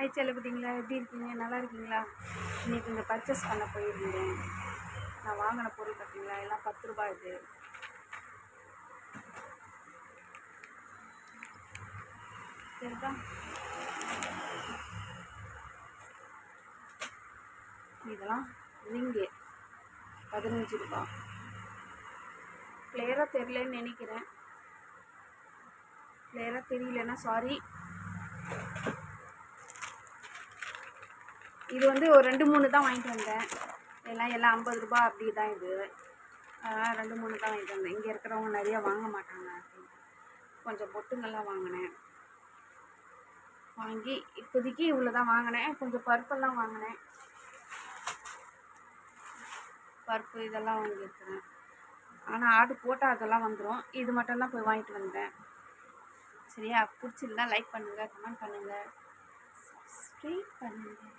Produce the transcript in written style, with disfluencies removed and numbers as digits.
Hi செல்லப்பட்டீங்களா, எப்படி இருக்கீங்க? நல்லா இருக்கீங்களா? இன்றைக்கி இந்த பர்ச்சேஸ் பண்ண போயிருந்தேன். நான் வாங்கின பொருள் பார்த்தீங்களா, எல்லாம் 10 ரூபாய். இது சரிதா, இதெல்லாம் ரிங்கு 15 ரூபா. கிளியராக தெரியலன்னு நினைக்கிறேன். கிளியராக தெரியலன்னா சாரி. இது வந்து ஒரு 2-3 தான் வாங்கிட்டு வந்தேன். எல்லாம் 50 ரூபா அப்படி தான். இது 2-3 தான் வாங்கிட்டு வந்தேன். இங்கே இருக்கிறவங்க நிறையா வாங்க மாட்டாங்க அப்படின்னு கொஞ்சம் பொட்டுங்கள்லாம் வாங்கினேன். வாங்கி இப்போதைக்கு இவ்வளோ தான் வாங்கினேன். கொஞ்சம் பருப்பெல்லாம் வாங்கினேன். பருப்பு இதெல்லாம் வாங்கியிருக்கிறேன். ஆனால் ஆர்டர் போட்டால் அதெல்லாம் வந்துடும். இது மட்டும்தான் போய் வாங்கிட்டு வந்தேன். சரியா? பிடிச்சிருந்தா லைக் பண்ணுங்கள், கமெண்ட் பண்ணுங்கள், சப்ஸ்கிரைப் பண்ணுங்கள்.